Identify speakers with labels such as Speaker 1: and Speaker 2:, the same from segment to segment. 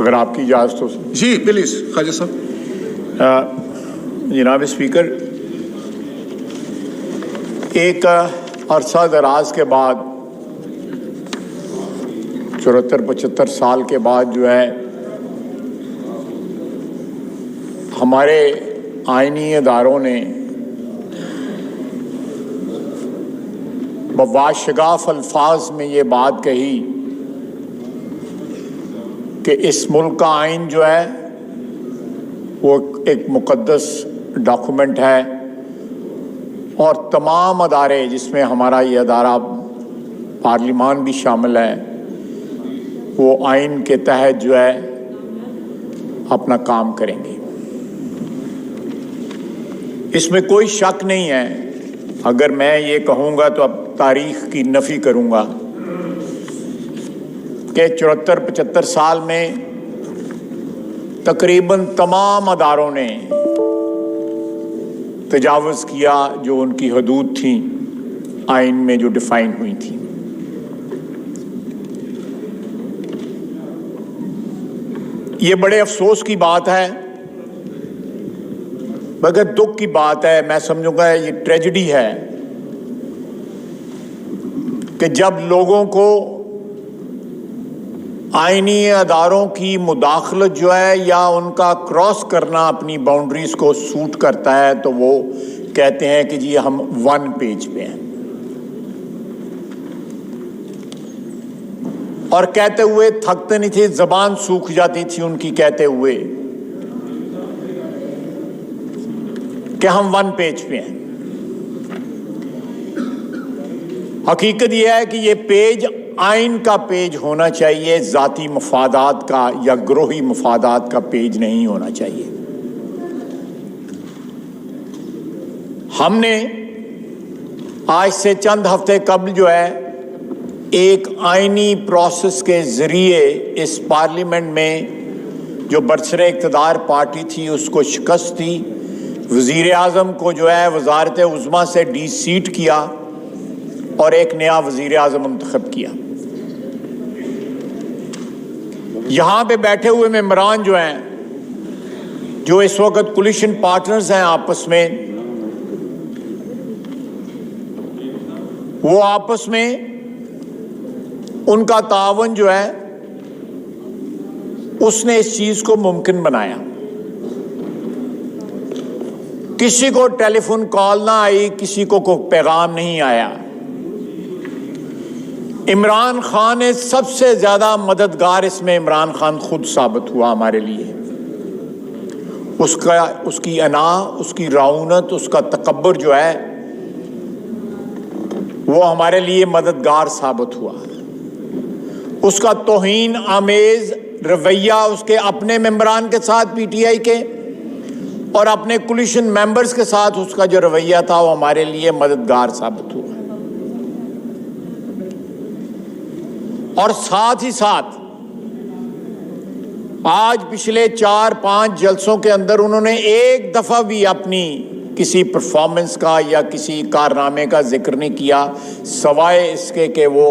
Speaker 1: اگر آپ کی اجازت ہو۔
Speaker 2: جی پلیز خواجہ صاحب۔
Speaker 1: جناب اسپیکر، ایک عرصہ دراز کے بعد 74-75 سال کے بعد جو ہے ہمارے آئینی اداروں نے بواشگاف الفاظ میں یہ بات کہی کہ اس ملک کا آئین جو ہے وہ ایک مقدس ڈاکومنٹ ہے، اور تمام ادارے جس میں ہمارا یہ ادارہ پارلیمان بھی شامل ہے وہ آئین کے تحت جو ہے اپنا کام کریں گے۔ اس میں کوئی شک نہیں ہے، اگر میں یہ کہوں گا تو اب تاریخ کی نفی کروں گا کہ 74-75 سال میں تقریباً تمام اداروں نے تجاوز کیا جو ان کی حدود تھیں آئین میں جو ڈیفائن ہوئی تھیں۔ یہ بڑے افسوس کی بات ہے، مگر دکھ کی بات ہے، میں سمجھوں گا یہ ٹریجڈی ہے کہ جب لوگوں کو آئینی اداروں کی مداخلت جو ہے یا ان کا کراس کرنا اپنی باؤنڈریز کو سوٹ کرتا ہے تو وہ کہتے ہیں کہ جی ہم 1 پیج پہ ہیں، اور کہتے ہوئے تھکتے نہیں تھے، زبان سوکھ جاتی تھی ان کی کہتے ہوئے کہ ہم 1 پیج پہ ہیں۔ حقیقت یہ ہے کہ یہ پیج آئین کا پیج ہونا چاہیے، ذاتی مفادات کا یا گروہی مفادات کا پیج نہیں ہونا چاہیے۔ ہم نے آج سے چند ہفتے قبل جو ہے ایک آئینی پروسیس کے ذریعے اس پارلیمنٹ میں جو برسر اقتدار پارٹی تھی اس کو شکست دی، وزیر اعظم کو جو ہے وزارت عظمیٰ سے ڈی سیٹ کیا اور ایک نیا وزیر اعظم منتخب کیا۔ یہاں پہ بیٹھے ہوئے ممبران جو ہیں جو اس وقت کولیشن پارٹنرز ہیں آپس میں، وہ آپس میں ان کا تعاون جو ہے اس نے اس چیز کو ممکن بنایا۔ کسی کو ٹیلی فون کال نہ آئی، کسی کو کوئی پیغام نہیں آیا۔ عمران خان سب سے زیادہ مددگار اس میں عمران خان خود ثابت ہوا ہمارے لیے۔ اس کی انا، اس کی رعونت، اس کا تکبر جو ہے وہ ہمارے لیے مددگار ثابت ہوا۔ اس کا توہین آمیز رویہ اس کے اپنے ممبران کے ساتھ پی ٹی آئی کے اور اپنے کولیشن ممبرز کے ساتھ اس کا جو رویہ تھا وہ ہمارے لیے مددگار ثابت ہوا۔ اور ساتھ ہی ساتھ آج پچھلے 4-5 جلسوں کے اندر انہوں نے ایک دفعہ بھی اپنی کسی پرفارمنس کا یا کسی کارنامے کا ذکر نہیں کیا، سوائے اس کے کہ وہ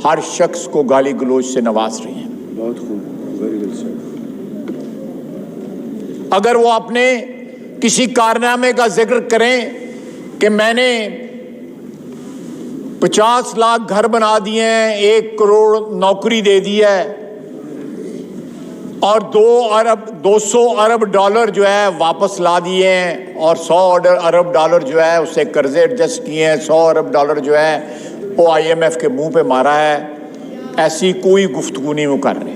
Speaker 1: ہر شخص کو گالی گلوچ سے نواز رہے ہیں۔
Speaker 2: بہت خوب، ویری ویل سر۔
Speaker 1: اگر وہ اپنے کسی کارنامے کا ذکر کریں کہ میں نے 50 لاکھ گھر بنا دیے ہیں، 1 کروڑ نوکری دے دی ہے، اور 200 ارب ڈالر جو ہے واپس لا دیے ہیں، اور 100 ارب ڈالر جو ہے اس سے قرضے ایڈجسٹ کیے ہیں، 100 ارب ڈالر جو ہے وہ IMF کے منہ پہ مارا ہے، ایسی کوئی گفتگو نہیں وہ کر رہے۔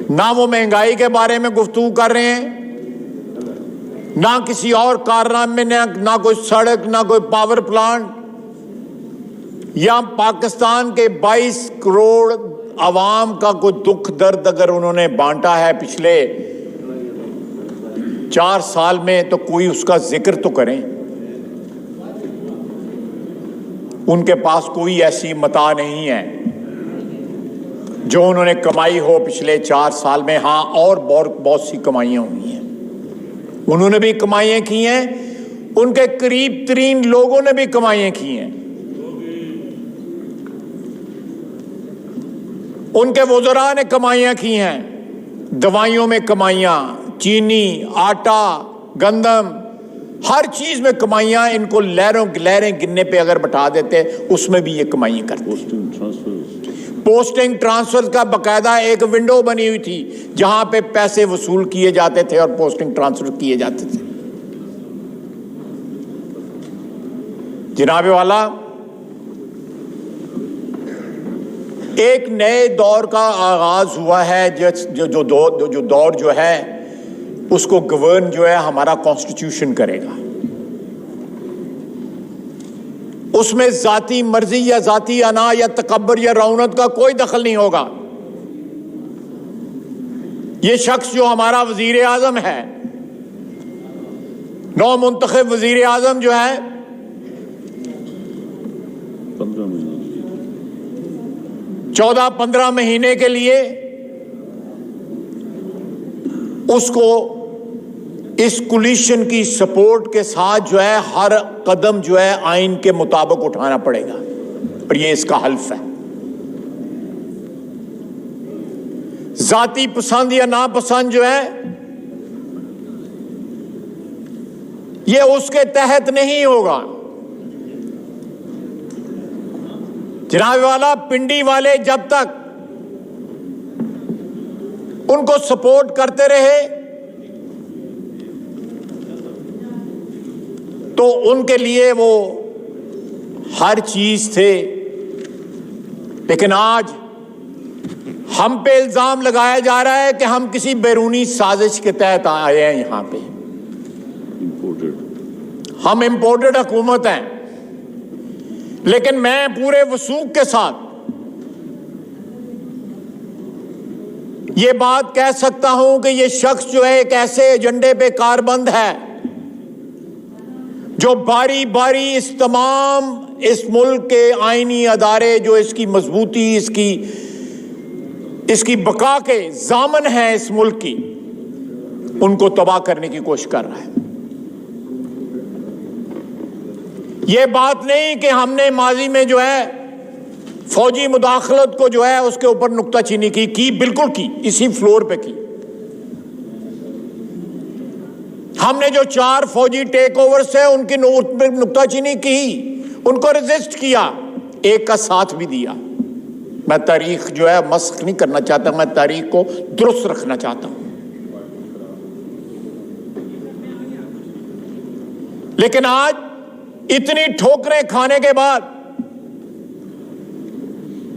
Speaker 1: نہ وہ مہنگائی کے بارے میں گفتگو کر رہے ہیں، نہ کسی اور کارنامے میں، نہ کوئی سڑک، نہ کوئی پاور پلانٹ، یا پاکستان کے 22 کروڑ عوام کا کوئی دکھ درد اگر انہوں نے بانٹا ہے پچھلے 4 سال میں تو کوئی اس کا ذکر تو کریں۔ ان کے پاس کوئی ایسی متاع نہیں ہے جو انہوں نے کمائی ہو پچھلے 4 سال میں۔ ہاں، اور بہت سی کمائیاں ہوئی ہیں، انہوں نے بھی کمائیاں کی ہیں، ان کے قریب ترین لوگوں نے بھی کمائیاں کی ہیں۔ ان کے وزراء نے کمائیاں کی ہیں، دوائیوں میں کمائیاں، چینی، آٹا، گندم، ہر چیز میں کمائیاں. ان کو لہریں گننے پہ اگر بٹھا دیتے اس میں بھی یہ کمائیاں کرتے. پوسٹنگ ٹرانسفر کا باقاعدہ ایک ونڈو بنی ہوئی تھی جہاں پہ پیسے وصول کیے جاتے تھے اور پوسٹنگ ٹرانسفر کیے جاتے تھے. جناب والا، ایک نئے دور کا آغاز ہوا ہے. جو دور جو ہے اس کو گورن جو ہے ہمارا کانسٹیٹیوشن کرے گا. اس میں ذاتی مرضی یا ذاتی انا یا تکبر یا رعونت کا کوئی دخل نہیں ہوگا. یہ شخص جو ہمارا وزیر اعظم ہے، نو منتخب وزیر اعظم جو ہے، 14-15 مہینے کے لیے اس کو اس کولیشن کی سپورٹ کے ساتھ جو ہے ہر قدم جو ہے آئین کے مطابق اٹھانا پڑے گا، اور یہ اس کا حلف ہے. ذاتی پسند یا ناپسند جو ہے یہ اس کے تحت نہیں ہوگا. جناب والا، پنڈی والے جب تک ان کو سپورٹ کرتے رہے تو ان کے لیے وہ ہر چیز تھے. لیکن آج ہم پہ الزام لگایا جا رہا ہے کہ ہم کسی بیرونی سازش کے تحت آئے ہیں. یہاں پہ ہم امپورٹڈ حکومت ہیں. لیکن میں پورے وثوق کے ساتھ یہ بات کہہ سکتا ہوں کہ یہ شخص جو ہے ایک ایسے ایجنڈے پہ کاربند ہے جو باری باری اس ملک کے آئینی ادارے جو اس کی مضبوطی، اس کی بقا کے ضامن ہیں اس ملک کی، ان کو تباہ کرنے کی کوشش کر رہا ہے. یہ بات نہیں کہ ہم نے ماضی میں جو ہے فوجی مداخلت کو جو ہے اس کے اوپر نکتہ چینی کی، بالکل کی، اسی فلور پہ کی. ہم نے جو 4 فوجی ٹیک اوورز ہیں ان کی نکتہ چینی کی، ان کو ریزسٹ کیا، ایک کا ساتھ بھی دیا. میں تاریخ جو ہے مسخ نہیں کرنا چاہتا، میں تاریخ کو درست رکھنا چاہتا ہوں. لیکن آج اتنی ٹھوکریں کھانے کے بعد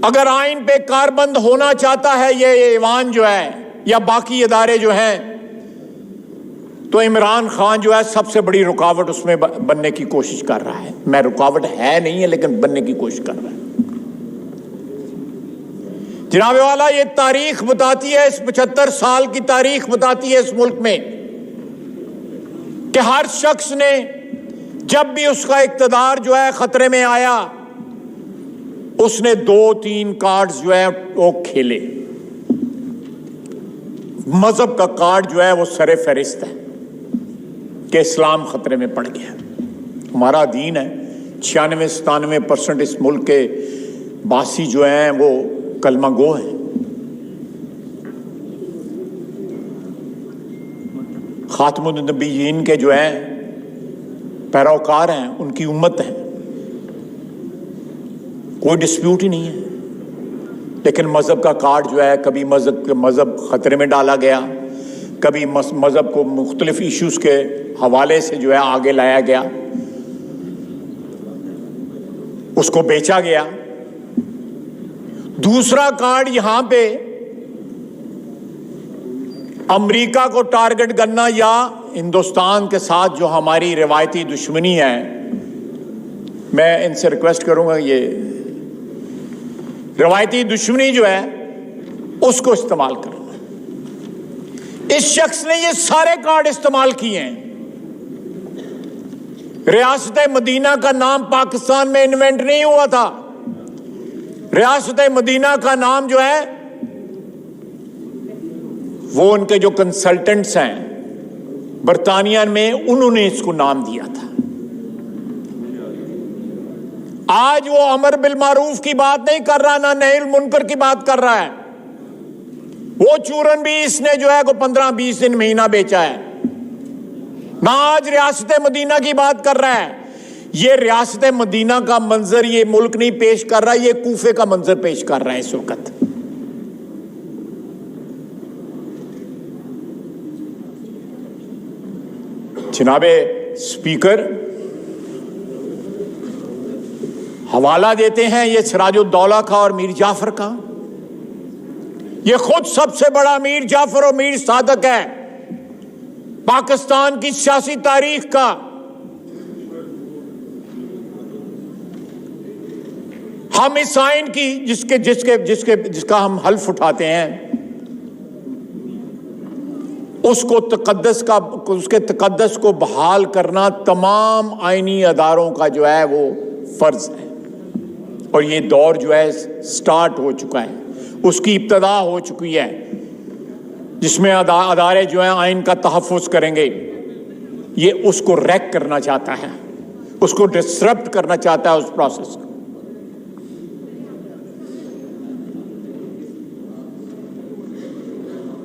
Speaker 1: اگر آئین پہ کاربند ہونا چاہتا ہے یہ ایوان جو ہے یا باقی ادارے جو ہیں، تو عمران خان جو ہے سب سے بڑی رکاوٹ اس میں بننے کی کوشش کر رہا ہے. میں رکاوٹ ہے نہیں ہے لیکن بننے کی کوشش کر رہا ہے. جناب والا، یہ تاریخ بتاتی ہے، اس 75 سال کی تاریخ بتاتی ہے اس ملک میں کہ ہر شخص نے جب بھی اس کا اقتدار جو ہے خطرے میں آیا اس نے 2-3 کارڈز جو ہے وہ کھیلے. مذہب کا کارڈ جو ہے وہ سر فہرست ہے کہ اسلام خطرے میں پڑ گیا. ہمارا دین ہے، 96-97% اس ملک کے باسی جو ہیں وہ کلمہ گو ہیں. خاتم النبیین کے جو ہیں پیروکار ہیں، ان کی امت ہے، کوئی ڈسپیوٹ ہی نہیں ہے. لیکن مذہب کا کارڈ جو ہے کبھی مذہب خطرے میں ڈالا گیا، کبھی مذہب کو مختلف ایشوز کے حوالے سے جو ہے آگے لایا گیا، اس کو بیچا گیا. دوسرا کارڈ یہاں پہ امریکہ کو ٹارگٹ کرنا یا ہندوستان کے ساتھ جو ہماری روایتی دشمنی ہے. میں ان سے ریکویسٹ کروں گا یہ روایتی دشمنی جو ہے اس کو استعمال کرنا. اس شخص نے یہ سارے کارڈ استعمال کیے ہیں. ریاست مدینہ کا نام پاکستان میں انوینٹ نہیں ہوا تھا. ریاست مدینہ کا نام جو ہے وہ ان کے جو کنسلٹنٹس ہیں برطانیہ میں، انہوں نے اس کو نام دیا تھا. آج وہ امر بالمعروف کی بات نہیں کر رہا، نہ نہی المنکر کی بات کر رہا ہے. وہ چورن بھی اس نے جو ہے کو 15-20 دن مہینہ بیچا ہے. نہ آج ریاست مدینہ کی بات کر رہا ہے. یہ ریاست مدینہ کا منظر یہ ملک نہیں پیش کر رہا, یہ کوفے کا منظر پیش کر رہا ہے اس وقت. جناب اسپیکر, حوالہ دیتے ہیں یہ سراج الدولہ کا اور میر جعفر کا. یہ خود سب سے بڑا میر جعفر اور میر صادق ہے پاکستان کی سیاسی تاریخ کا. ہم اس آئین کی جس کا ہم حلف اٹھاتے ہیں اس کے تقدس کو بحال کرنا تمام آئینی اداروں کا جو ہے وہ فرض ہے. اور یہ دور جو ہے سٹارٹ ہو چکا ہے, اس کی ابتدا ہو چکی ہے, جس میں ادارے جو ہیں آئین کا تحفظ کریں گے. یہ اس کو ریک کرنا چاہتا ہے, اس کو ڈسرپٹ کرنا چاہتا ہے اس پروسیس کو.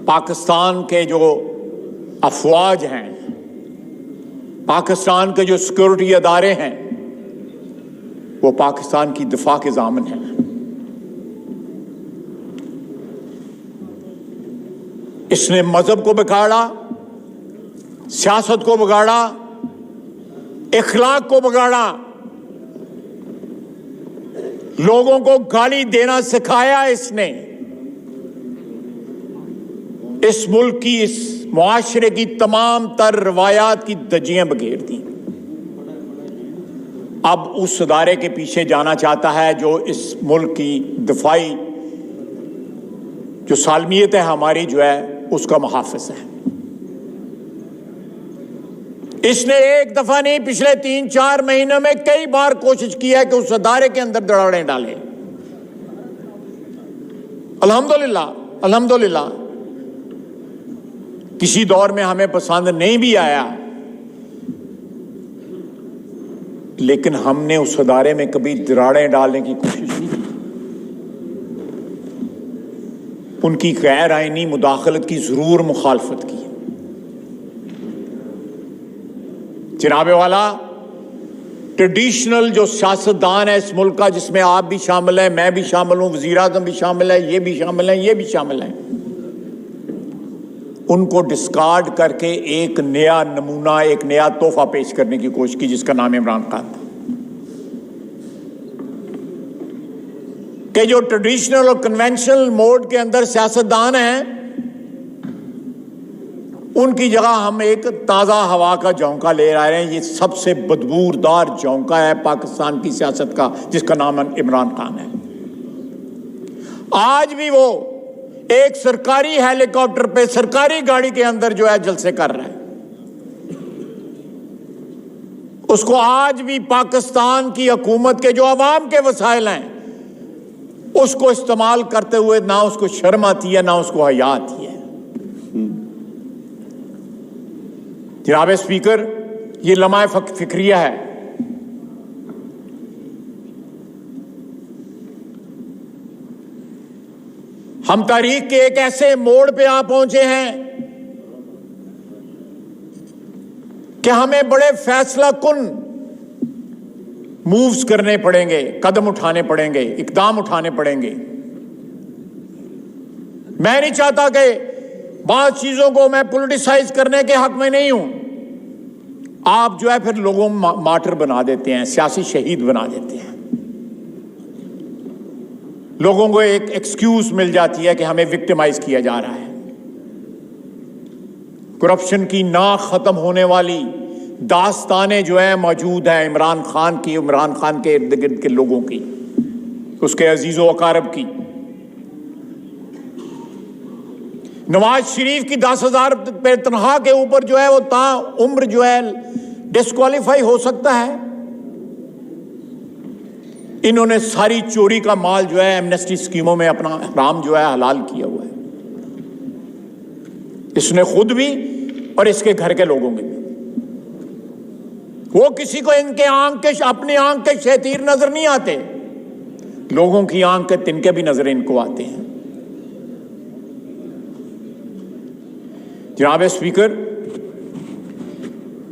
Speaker 1: پاکستان کے جو افواج ہیں, پاکستان کے جو سیکورٹی ادارے ہیں, وہ پاکستان کی دفاع کے ضامن ہیں. اس نے مذہب کو بگاڑا, سیاست کو بگاڑا, اخلاق کو بگاڑا, لوگوں کو گالی دینا سکھایا. اس نے اس ملک کی, اس معاشرے کی تمام تر روایات کی دھجیاں بکھیر دیں. اب اس ادارے کے پیچھے جانا چاہتا ہے جو اس ملک کی دفاعی جو سالمیت ہے ہماری جو ہے اس کا محافظ ہے. اس نے ایک دفعہ نہیں, پچھلے 3-4 مہینوں میں کئی بار کوشش کی ہے کہ اس ادارے کے اندر دراڑیں ڈالے. الحمدللہ کسی دور میں ہمیں پسند نہیں بھی آیا, لیکن ہم نے اس ادارے میں کبھی دراڑیں ڈالنے کی کوشش نہیں کی. ان کی غیر آئینی مداخلت کی ضرور مخالفت کی. جناب والا, ٹریڈیشنل جو سیاستدان ہے اس ملک کا, جس میں آپ بھی شامل ہیں, میں بھی شامل ہوں, وزیر اعظم بھی شامل ہے, یہ بھی شامل ہیں, یہ بھی شامل ہیں, ان کو ڈسکارڈ کر کے ایک نیا نمونہ, ایک نیا تحفہ پیش کرنے کی کوشش کی جس کا نام عمران خان تھا. کہ جو ٹریڈیشنل اور کنونشنل موڈ کے اندر سیاستدان ہیں, ان کی جگہ ہم ایک تازہ ہوا کا جھونکا لے آ رہے ہیں. یہ سب سے بدبودار جھونکا ہے پاکستان کی سیاست کا, جس کا نام عمران خان ہے. آج بھی وہ ایک سرکاری ہیلی کاپٹر پہ, سرکاری گاڑی کے اندر جو ہے جلسے کر رہا ہے. اس کو آج بھی پاکستان کی حکومت کے جو عوام کے وسائل ہیں اس کو استعمال کرتے ہوئے نہ اس کو شرم آتی ہے, نہ اس کو حیا آتی ہے. جناب اسپیکر, یہ لمحہ فکریہ ہے. ہم تاریخ کے ایک ایسے موڑ پہ آ پہنچے ہیں کہ ہمیں بڑے فیصلہ کن مووز کرنے پڑیں گے, قدم اٹھانے پڑیں گے, اقدام اٹھانے پڑیں گے. میں نہیں چاہتا کہ بعض چیزوں کو میں پولیٹیسائز کرنے کے حق میں نہیں ہوں. آپ جو ہے پھر لوگوں مارٹر بنا دیتے ہیں, سیاسی شہید بنا دیتے ہیں. لوگوں کو ایک ایکسکیوز مل جاتی ہے کہ ہمیں وکٹمائز کیا جا رہا ہے. کرپشن کی نہ ختم ہونے والی داستانیں جو ہیں موجود ہیں عمران خان کی, عمران خان کے ارد گرد کے لوگوں کی, اس کے عزیز و اقارب کی. نواز شریف کی 10,000 پہ تنخواہ کے اوپر جو ہے وہ تا عمر جو ہے ڈسکوالیفائی ہو سکتا ہے. انہوں نے ساری چوری کا مال جو ہے ایمنسٹی اسکیموں میں اپنا حرام جو ہے حلال کیا ہوا ہے. اس نے خود بھی اور اس کے گھر کے لوگوں میں بھی. وہ کسی کو ان کے آنکھ کے, اپنی آنکھ کے شیطیر نظر نہیں آتے, لوگوں کی آنکھ کے تنکے بھی نظر ان کو آتے ہیں. جناب اسپیکر،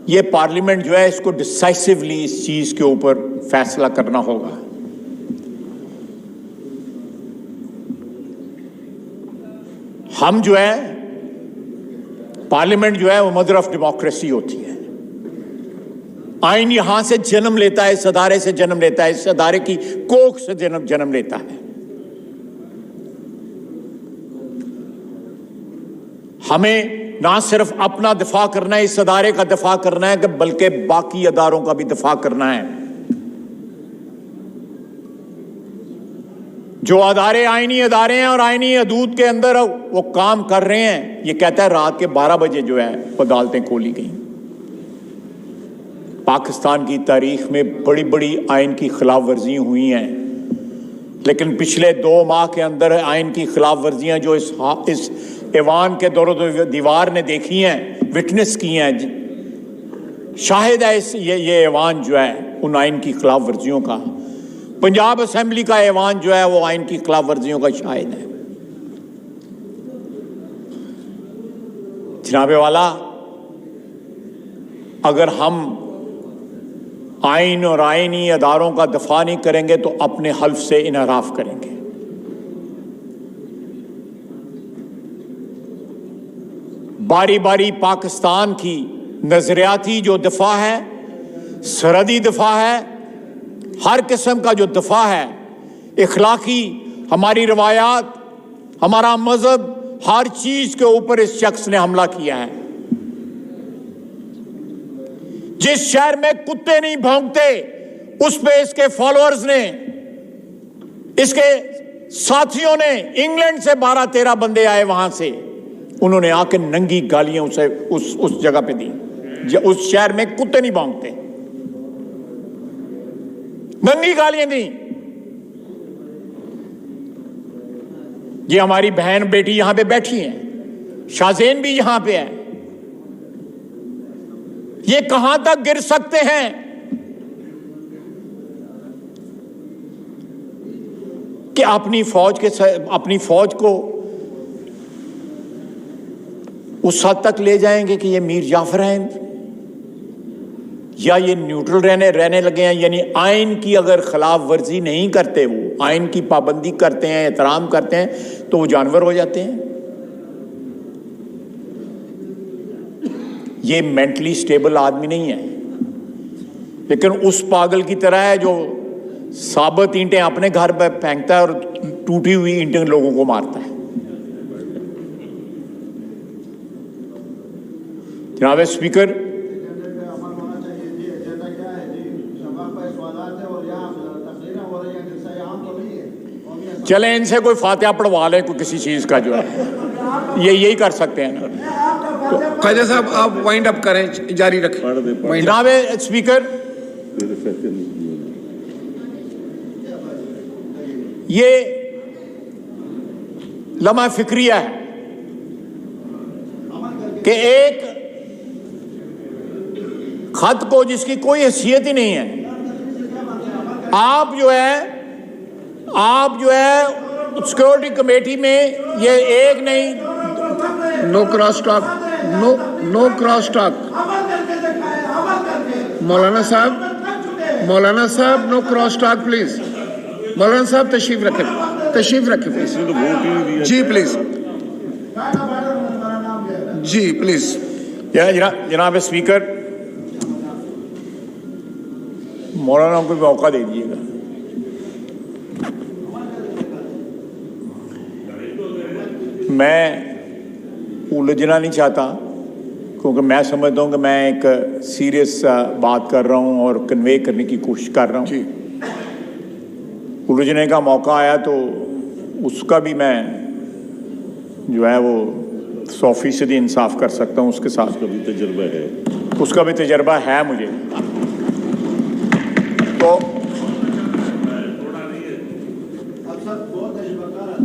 Speaker 1: یہ پارلیمنٹ جو ہے اس کو ڈسائسولی اس چیز کے اوپر فیصلہ کرنا ہوگا. ہم جو ہے پارلیمنٹ جو ہے وہ مدر آف ڈیموکریسی ہوتی ہے. آئین یہاں سے جنم لیتا ہے، اس ادارے سے جنم لیتا ہے، اس ادارے کی کوکھ سے جنم لیتا ہے. ہمیں نہ صرف اپنا دفاع کرنا ہے، اس ادارے کا دفاع کرنا ہے، کہ بلکہ باقی اداروں کا بھی دفاع کرنا ہے. جو ادارے آئینی ادارے ہیں اور آئینی حدود کے اندر وہ کام کر رہے ہیں، یہ کہتا ہے رات کے 12 بجے جو ہے عدالتیں کھولی گئیں. پاکستان کی تاریخ میں بڑی بڑی آئین کی خلاف ورزیاں ہوئی ہیں، لیکن پچھلے 2 ماہ کے اندر آئین کی خلاف ورزیاں جو اس ایوان کے دور و دیوار نے دیکھی ہیں، وٹنس کی ہیں، شاہد ہے یہ ایوان جو ہے ان آئین کی خلاف ورزیوں کا. پنجاب اسمبلی کا ایوان جو ہے وہ آئین کی خلاف ورزیوں کا شاہد ہے. جناب والا، اگر ہم آئین اور آئینی اداروں کا دفاع نہیں کریں گے تو اپنے حلف سے انحراف کریں گے. باری باری پاکستان کی نظریاتی جو دفاع ہے، سرحدی دفاع ہے، ہر قسم کا جو دفاع ہے، اخلاقی، ہماری روایات، ہمارا مذہب، ہر چیز کے اوپر اس شخص نے حملہ کیا ہے. جس شہر میں کتے نہیں بھونکتے اس پہ اس کے فالوورز نے، اس کے ساتھیوں نے، انگلینڈ سے 12-13 بندے آئے، وہاں سے انہوں نے آ کے ننگی گالیاں اسے اس جگہ پہ دی. اس شہر میں کتے نہیں بھونکتے، ننگی گالیاں دی. یہ ہماری بہن بیٹی یہاں پہ بیٹھی ہیں، شاہزین بھی یہاں پہ ہے. یہ کہاں تک گر سکتے ہیں کہ اپنی فوج کو اس حد تک لے جائیں گے کہ یہ میر جعفر ہیں یا یہ نیوٹرل رہنے لگے ہیں. یعنی آئین کی اگر خلاف ورزی نہیں کرتے، وہ آئین کی پابندی کرتے ہیں، احترام کرتے ہیں، تو وہ جانور ہو جاتے ہیں. یہ مینٹلی سٹیبل آدمی نہیں ہے، لیکن اس پاگل کی طرح ہے جو ثابت اینٹیں اپنے گھر پہ پھینکتا ہے اور ٹوٹی ہوئی اینٹیں لوگوں کو مارتا ہے. جناب اسپیکر، چلیں ان سے کوئی فاتحہ پڑھوا لیں، کوئی کسی چیز کا جو ہے، یہی کر سکتے ہیں نا.
Speaker 2: خواجہ صاحب آپ وائنڈ اپ کریں، جاری رکھیں.
Speaker 1: جناب اسپیکر، یہ لمحہ فکریہ ہے کہ ایک خط کو جس کی کوئی حیثیت ہی نہیں ہے، آپ جو ہے سیکورٹی کمیٹی میں یہ ایک نہیں.
Speaker 2: نو کراس ٹاک، نو کراس ٹاک. مولانا صاحب نو کراس ٹاک پلیز. مولانا صاحب تشریف رکھیں پلیز. جی پلیز، جی پلیز.
Speaker 1: جناب اسپیکر، مولانا کو موقع دے دیجیے گا. میں الجھنا نہیں چاہتا، کیونکہ میں سمجھتا ہوں کہ میں ایک سیریس بات کر رہا ہوں اور کنوے کرنے کی کوشش کر رہا ہوں.
Speaker 2: جی،
Speaker 1: الجھنے کا موقع آیا تو اس کا بھی میں جو ہے وہ 100% انصاف کر سکتا ہوں. اس کے ساتھ اس کا بھی تجربہ ہے مجھے.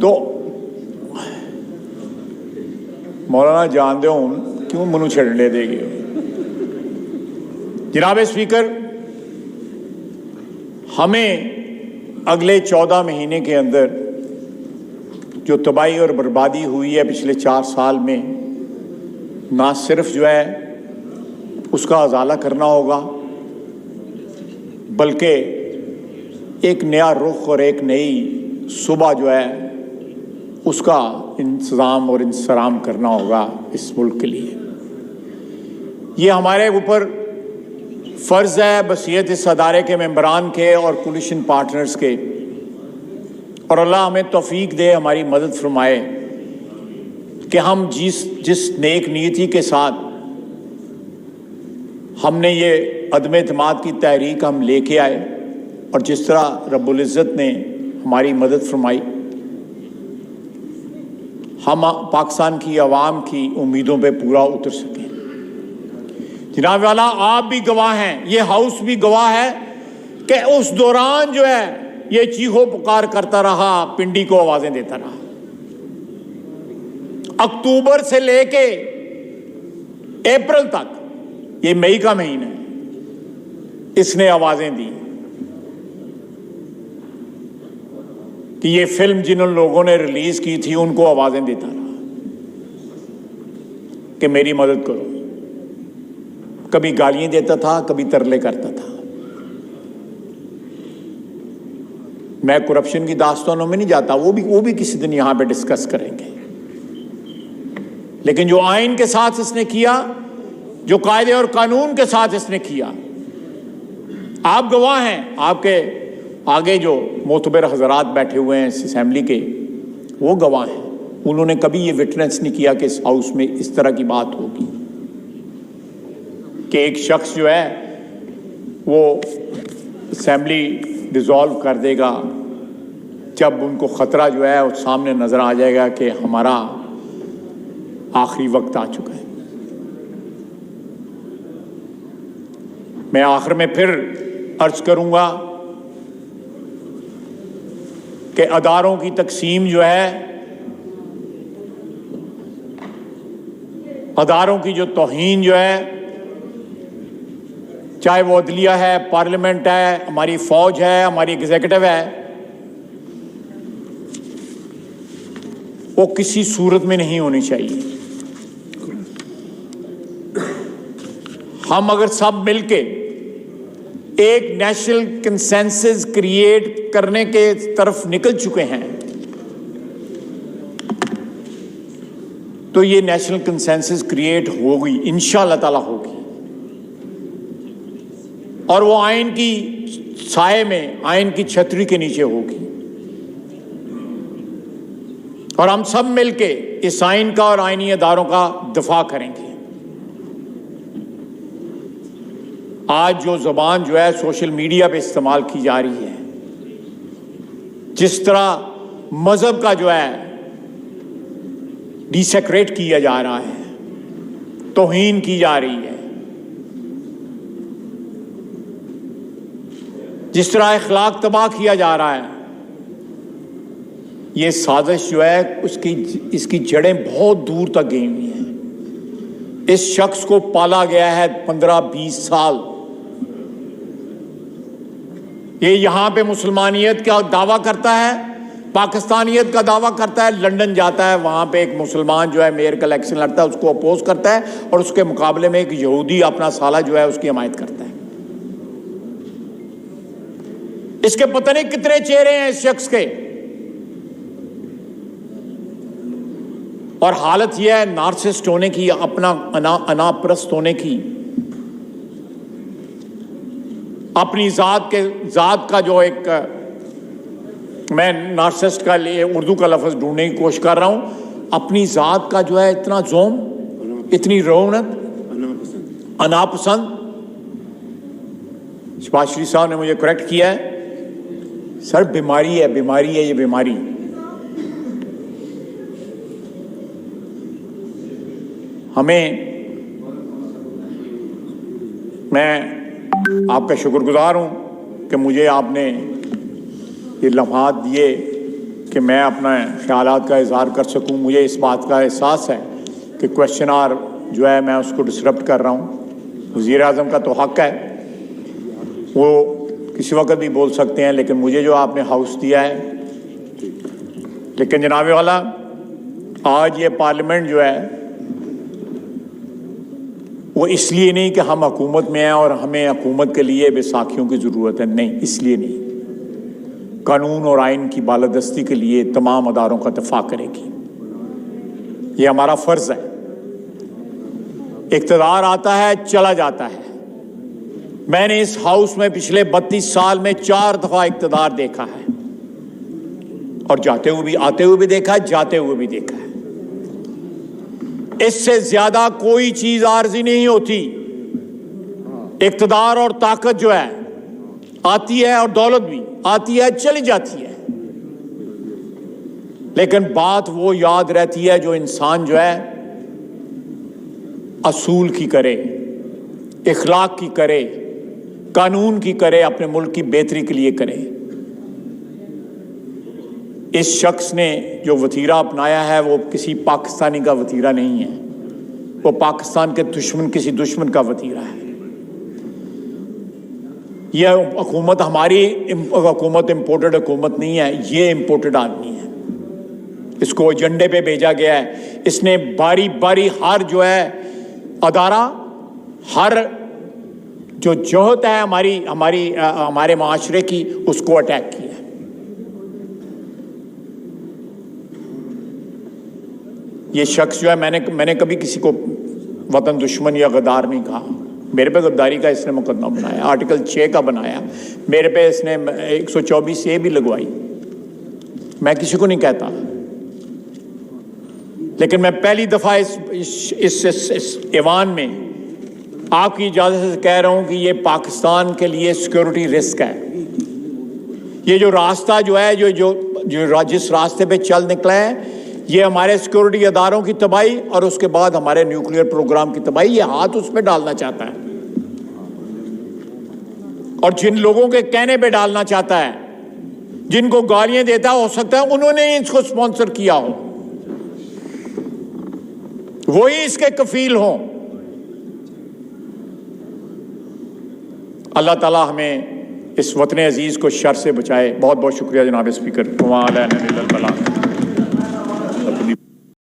Speaker 1: تو مولانا جان ہوں کیوں منو چھڑنے دے گے. جناب اسپیکر، ہمیں اگلے 14 مہینے کے اندر جو تباہی اور بربادی ہوئی ہے پچھلے 4 سال میں، نہ صرف جو ہے اس کا ازالہ کرنا ہوگا بلکہ ایک نیا رخ اور ایک نئی صبح جو ہے اس کا انتظام اور انصرام کرنا ہوگا اس ملک کے لیے. یہ ہمارے اوپر فرض ہے بصیرت اس ادارے کے ممبران کے اور کولیشن پارٹنرز کے, اور اللہ ہمیں توفیق دے, ہماری مدد فرمائے کہ ہم جس نیک نیتی کے ساتھ ہم نے یہ عدم اعتماد کی تحریک ہم لے کے آئے اور جس طرح رب العزت نے ہماری مدد فرمائی, ہم پاکستان کی عوام کی امیدوں پہ پورا اتر سکیں. جناب والا آپ بھی گواہ ہیں, یہ ہاؤس بھی گواہ ہے کہ اس دوران جو ہے یہ چیخو پکار کرتا رہا, پنڈی کو آوازیں دیتا رہا. اکتوبر سے لے کے اپریل تک, یہ مئی کا مہینہ ہے, اس نے آوازیں دی کہ یہ فلم جن لوگوں نے ریلیز کی تھی ان کو آوازیں دیتا رہا کہ میری مدد کرو. کبھی گالیاں دیتا تھا, کبھی ترلے کرتا تھا. میں کرپشن کی داستانوں میں نہیں جاتا, وہ بھی کسی دن یہاں پہ ڈسکس کریں گے. لیکن جو آئین کے ساتھ اس نے کیا, جو قاعدے اور قانون کے ساتھ اس نے کیا, آپ گواہ ہیں. آپ کے آگے جو معتبر حضرات بیٹھے ہوئے ہیں اس اسمبلی کے, وہ گواہ ہیں. انہوں نے کبھی یہ وٹنس نہیں کیا کہ اس ہاؤس میں اس طرح کی بات ہوگی کہ ایک شخص جو ہے وہ اسمبلی ڈیزالو کر دے گا جب ان کو خطرہ جو ہے اس سامنے نظر آ جائے گا کہ ہمارا آخری وقت آ چکا ہے. میں آخر میں پھر عرض کروں گا کہ اداروں کی تقسیم جو ہے, اداروں کی جو توہین جو ہے, چاہے وہ عدلیہ ہے, پارلیمنٹ ہے, ہماری فوج ہے, ہماری ایگزیکٹو ہے, وہ کسی صورت میں نہیں ہونی چاہیے. ہم اگر سب مل کے ایک نیشنل کنسنسس کریٹ کرنے کے طرف نکل چکے ہیں تو یہ نیشنل کنسنسس کریٹ ہوگی, انشاءاللہ تعالی ہوگی, اور وہ آئین کی سائے میں, آئین کی چھتری کے نیچے ہوگی, اور ہم سب مل کے اس آئین کا اور آئینی اداروں کا دفاع کریں گے. آج جو زبان جو ہے سوشل میڈیا پہ استعمال کی جا رہی ہے, جس طرح مذہب کا جو ہے ڈیسیکریٹ کیا جا رہا ہے, توہین کی جا رہی ہے, جس طرح اخلاق تباہ کیا جا رہا ہے, یہ سازش جو ہے اس کی جڑیں بہت دور تک گئی ہوئی ہیں. اس شخص کو پالا گیا ہے 15-20 سال. یہ یہاں پہ مسلمانیت کا دعویٰ کرتا ہے, پاکستانیت کا دعویٰ کرتا ہے, لندن جاتا ہے, وہاں پہ ایک مسلمان جو ہے میئر کا الیکشن لڑتا ہے, اس کو اپوز کرتا ہے, اور اس کے مقابلے میں ایک یہودی اپنا سالہ جو ہے اس کی حمایت کرتا ہے. اس کے پتہ نہیں کتنے چہرے ہیں اس شخص کے, اور حالت یہ ہے نارسسٹ ہونے کی, اپنا انا پرست ہونے کی, اپنی ذات کا جو ایک, میں نارسسٹ کا لیے اردو کا لفظ ڈھونڈنے کی کوشش کر رہا ہوں, اپنی ذات کا جو ہے اتنا زوم, اتنی رونق, انا پسند. شباز شریف صاحب نے مجھے کریکٹ کیا ہے, سر بیماری ہے یہ بیماری. میں آپ کا شکر گزار ہوں کہ مجھے آپ نے یہ لمحات دیے کہ میں اپنا خیالات کا اظہار کر سکوں. مجھے اس بات کا احساس ہے کہ کویشچن آر جو ہے میں اس کو ڈسرپٹ کر رہا ہوں. وزیر اعظم کا تو حق ہے, وہ کسی وقت بھی بول سکتے ہیں, لیکن مجھے جو آپ نے ہاؤس دیا ہے. لیکن جناب والا, آج یہ پارلیمنٹ جو ہے وہ اس لیے نہیں کہ ہم حکومت میں ہیں اور ہمیں حکومت کے لیے بیساکھیوں کی ضرورت ہے، نہیں، اس لیے نہیں، قانون اور آئین کی بالادستی کے لیے تمام اداروں کا دفاع کرے گی، یہ ہمارا فرض ہے۔ اقتدار آتا ہے چلا جاتا ہے، میں نے اس ہاؤس میں پچھلے 32 سال میں 4 دفعہ اقتدار دیکھا ہے، اور جاتے ہوئے بھی، آتے ہوئے بھی دیکھا ہے، جاتے ہوئے بھی دیکھا ہے۔ اس سے زیادہ کوئی چیز عارضی نہیں ہوتی۔ اقتدار اور طاقت جو ہے آتی ہے، اور دولت بھی آتی ہے، چلی جاتی ہے، لیکن بات وہ یاد رہتی ہے جو انسان جو ہے اصول کی کرے، اخلاق کی کرے، قانون کی کرے، اپنے ملک کی بہتری کے لیے کرے۔ اس شخص نے جو وتیرہ اپنایا ہے وہ کسی پاکستانی کا وتیرہ نہیں ہے، وہ پاکستان کے دشمن، کسی دشمن کا وتیرہ ہے۔ یہ حکومت ہماری حکومت امپورٹڈ حکومت نہیں ہے، یہ امپورٹڈ آدمی ہے، اس کو ایجنڈے پہ بھیجا گیا ہے۔ اس نے باری باری ہر جو ہے ادارہ، ہر جو جہت ہے ہمارے معاشرے کی، اس کو اٹیک کیا ہے۔ یہ شخص جو ہے، میں نے کبھی کسی کو وطن دشمن یا غدار نہیں کہا۔ میرے پہ غداری کا اس نے مقدمہ بنایا، آرٹیکل 6 کا بنایا، میرے پہ اس نے 124A بھی لگوائی۔ میں کسی کو نہیں کہتا، لیکن میں پہلی دفعہ اس ایوان میں آپ کی اجازت سے کہہ رہا ہوں کہ یہ پاکستان کے لیے سیکیورٹی رسک ہے۔ یہ جو راستہ جو ہے، جس راستے پہ چل نکلا ہے، یہ ہمارے سیکیورٹی اداروں کی تباہی اور اس کے بعد ہمارے نیوکلیئر پروگرام کی تباہی، یہ ہاتھ اس پہ ڈالنا چاہتا ہے، اور جن لوگوں کے کہنے پہ ڈالنا چاہتا ہے، جن کو گالیاں دیتا ہے، ہو سکتا ہے انہوں نے اس کو سپانسر کیا ہو، وہی اس کے کفیل ہوں۔ اللہ تعالیٰ ہمیں اس وطن عزیز کو شر سے بچائے۔ بہت بہت شکریہ جناب اسپیکر۔